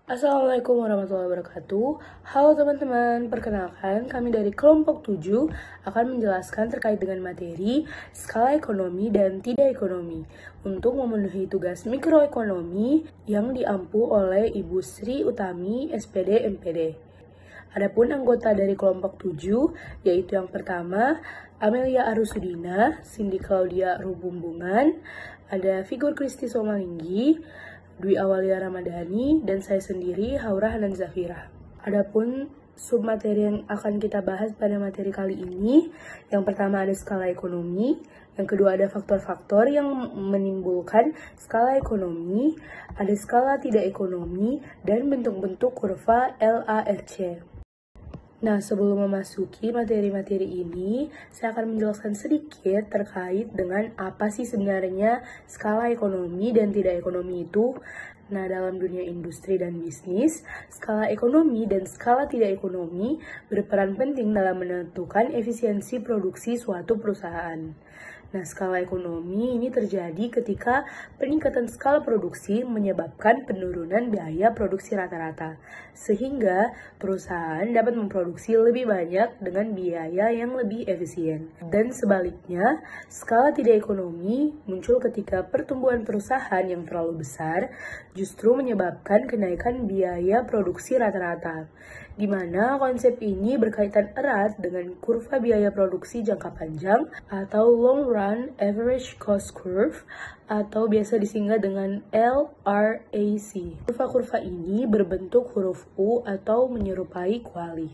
Assalamualaikum warahmatullahi wabarakatuh. Halo teman-teman, perkenalkan kami dari kelompok 7 akan menjelaskan terkait dengan materi skala ekonomi dan tidak ekonomi untuk memenuhi tugas mikroekonomi yang diampu oleh Ibu Sri Utami, SPD MPD. Adapun anggota dari kelompok 7 yaitu yang pertama Amelia Arusudina, Cindy Claudia Rubumbungan, ada figur Kristi Somalinggi, Dwi Awalia Ramadhani, dan saya sendiri, Haura Hanan Zafira. Adapun submateri yang akan kita bahas pada materi kali ini, yang pertama ada skala ekonomi, yang kedua ada faktor-faktor yang menimbulkan skala ekonomi, ada skala tidak ekonomi, dan bentuk-bentuk kurva LARC. Nah, sebelum memasuki materi-materi ini, saya akan menjelaskan sedikit terkait dengan apa sih sebenarnya skala ekonomi dan tidak ekonomi itu. Nah, dalam dunia industri dan bisnis, skala ekonomi dan skala tidak ekonomi berperan penting dalam menentukan efisiensi produksi suatu perusahaan. Nah, skala ekonomi ini terjadi ketika peningkatan skala produksi menyebabkan penurunan biaya produksi rata-rata, sehingga perusahaan dapat memproduksi lebih banyak dengan biaya yang lebih efisien. Dan sebaliknya, skala tidak ekonomi muncul ketika pertumbuhan perusahaan yang terlalu besar justru menyebabkan kenaikan biaya produksi rata-rata, di mana konsep ini berkaitan erat dengan kurva biaya produksi jangka panjang atau long run average cost curve atau biasa disingkat dengan LRAC. Kurva-kurva ini berbentuk huruf U atau menyerupai kuali.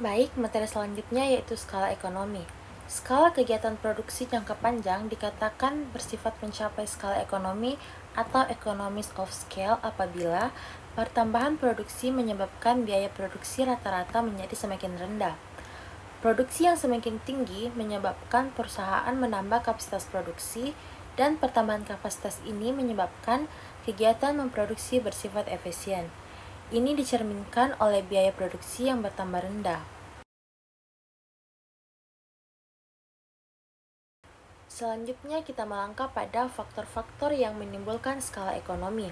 Baik, materi selanjutnya yaitu skala ekonomi. Skala kegiatan produksi jangka panjang dikatakan bersifat mencapai skala ekonomi atau economies of scale apabila pertambahan produksi menyebabkan biaya produksi rata-rata menjadi semakin rendah. Produksi yang semakin tinggi menyebabkan perusahaan menambah kapasitas produksi, dan pertambahan kapasitas ini menyebabkan kegiatan memproduksi bersifat efisien. Ini dicerminkan oleh biaya produksi yang bertambah rendah. Selanjutnya kita melangkah pada faktor-faktor yang menimbulkan skala ekonomi.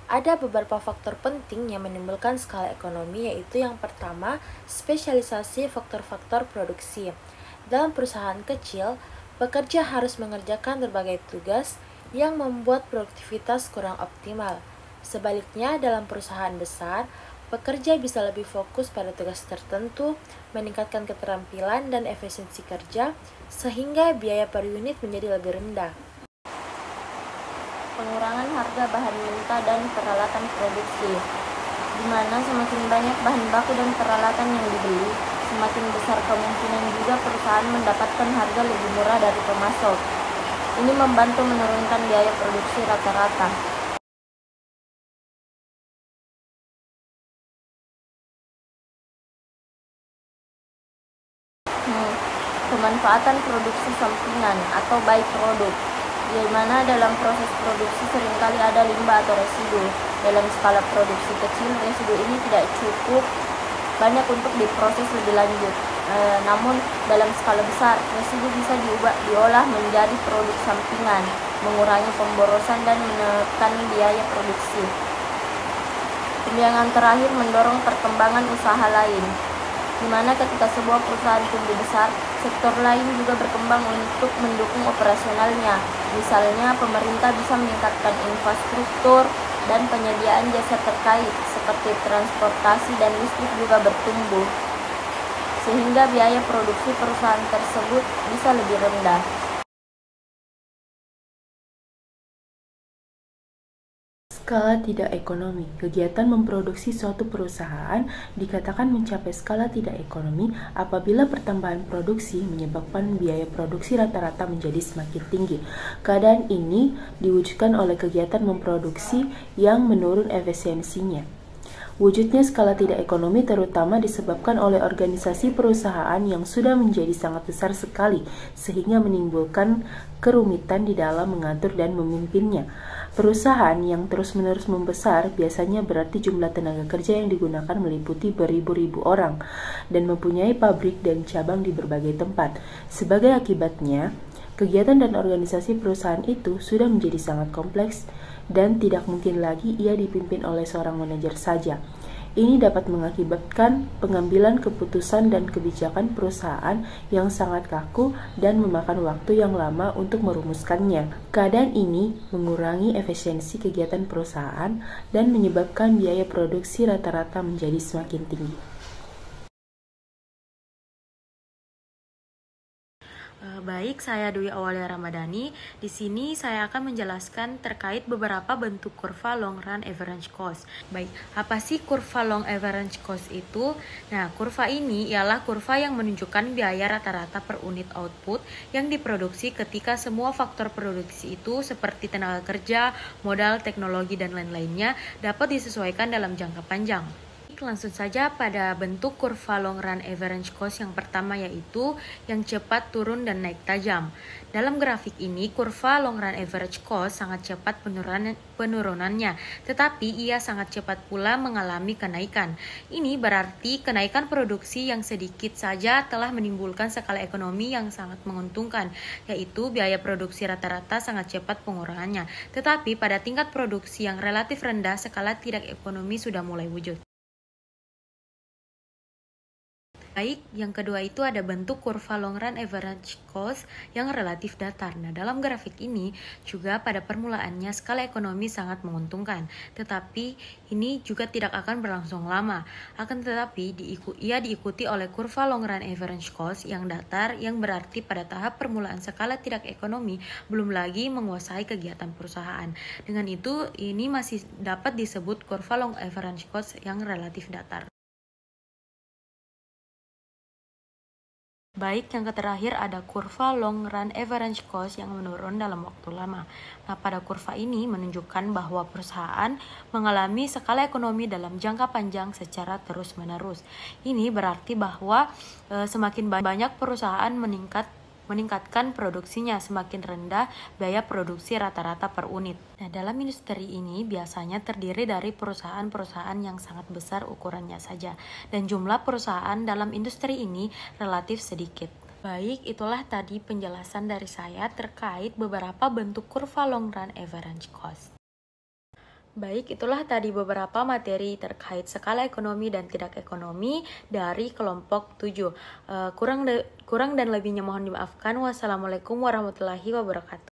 Ada beberapa faktor penting yang menimbulkan skala ekonomi, yaitu yang pertama, spesialisasi faktor-faktor produksi. Dalam perusahaan kecil, pekerja harus mengerjakan berbagai tugas yang membuat produktivitas kurang optimal. Sebaliknya, dalam perusahaan besar, pekerja bisa lebih fokus pada tugas tertentu, meningkatkan keterampilan dan efisiensi kerja, sehingga biaya per unit menjadi lebih rendah. Pengurangan harga bahan mentah dan peralatan produksi, di mana semakin banyak bahan baku dan peralatan yang dibeli, semakin besar kemungkinan juga perusahaan mendapatkan harga lebih murah dari pemasok. Ini membantu menurunkan biaya produksi rata-rata. Pemanfaatan produksi sampingan atau byproduct, di mana dalam proses produksi seringkali ada limbah atau residu. Dalam skala produksi kecil, residu ini tidak cukup banyak untuk diproses lebih lanjut. Namun dalam skala besar, residu bisa diolah menjadi produk sampingan, mengurangi pemborosan dan menekan biaya produksi. Yang terakhir, mendorong perkembangan usaha lain, di mana ketika sebuah perusahaan tumbuh besar, sektor lain juga berkembang untuk mendukung operasionalnya. Misalnya, pemerintah bisa meningkatkan infrastruktur dan penyediaan jasa terkait seperti transportasi dan listrik juga bertumbuh, sehingga biaya produksi perusahaan tersebut bisa lebih rendah. Skala tidak ekonomi. Kegiatan memproduksi suatu perusahaan dikatakan mencapai skala tidak ekonomi apabila pertambahan produksi menyebabkan biaya produksi rata-rata menjadi semakin tinggi. Keadaan ini diwujudkan oleh kegiatan memproduksi yang menurun efisiensinya. Wujudnya skala tidak ekonomi terutama disebabkan oleh organisasi perusahaan yang sudah menjadi sangat besar sekali, sehingga menimbulkan kerumitan di dalam mengatur dan memimpinnya. Perusahaan yang terus-menerus membesar biasanya berarti jumlah tenaga kerja yang digunakan meliputi beribu-ribu orang dan mempunyai pabrik dan cabang di berbagai tempat. Sebagai akibatnya, kegiatan dan organisasi perusahaan itu sudah menjadi sangat kompleks dan tidak mungkin lagi ia dipimpin oleh seorang manajer saja. Ini dapat mengakibatkan pengambilan keputusan dan kebijakan perusahaan yang sangat kaku dan memakan waktu yang lama untuk merumuskannya. Keadaan ini mengurangi efisiensi kegiatan perusahaan dan menyebabkan biaya produksi rata-rata menjadi semakin tinggi. Baik, saya Dwi Awalia Ramadhani. Di sini saya akan menjelaskan terkait beberapa bentuk kurva long run average cost. Baik, apa sih kurva long average cost itu? Nah, kurva ini ialah kurva yang menunjukkan biaya rata-rata per unit output yang diproduksi ketika semua faktor produksi itu seperti tenaga kerja, modal, teknologi, dan lain-lainnya dapat disesuaikan dalam jangka panjang. Langsung saja pada bentuk kurva long run average cost yang pertama, yaitu yang cepat turun dan naik tajam. Dalam grafik ini, kurva long run average cost sangat cepat penurunannya, tetapi ia sangat cepat pula mengalami kenaikan. Ini berarti kenaikan produksi yang sedikit saja telah menimbulkan skala ekonomi yang sangat menguntungkan, yaitu biaya produksi rata-rata sangat cepat pengurangannya. Tetapi pada tingkat produksi yang relatif rendah, skala tidak ekonomi sudah mulai wujud. Baik, yang kedua itu ada bentuk kurva long run average cost yang relatif datar. Nah, dalam grafik ini juga pada permulaannya skala ekonomi sangat menguntungkan, tetapi ini juga tidak akan berlangsung lama. Akan tetapi ia diikuti oleh kurva long run average cost yang datar, yang berarti pada tahap permulaan skala tidak ekonomi belum lagi menguasai kegiatan perusahaan. Dengan itu, ini masih dapat disebut kurva long average cost yang relatif datar. Baik, yang terakhir ada kurva long run average cost yang menurun dalam waktu lama. Nah, pada kurva ini menunjukkan bahwa perusahaan mengalami skala ekonomi dalam jangka panjang secara terus-menerus. Ini berarti bahwa semakin banyak perusahaan meningkatkan produksinya, semakin rendah biaya produksi rata-rata per unit. Nah, dalam industri ini biasanya terdiri dari perusahaan-perusahaan yang sangat besar ukurannya saja, dan jumlah perusahaan dalam industri ini relatif sedikit. Baik, itulah tadi penjelasan dari saya terkait beberapa bentuk kurva long run average cost. Baik, itulah tadi beberapa materi terkait skala ekonomi dan tidak ekonomi dari kelompok 7. Kurang dan lebihnya mohon dimaafkan. Wassalamualaikum warahmatullahi wabarakatuh.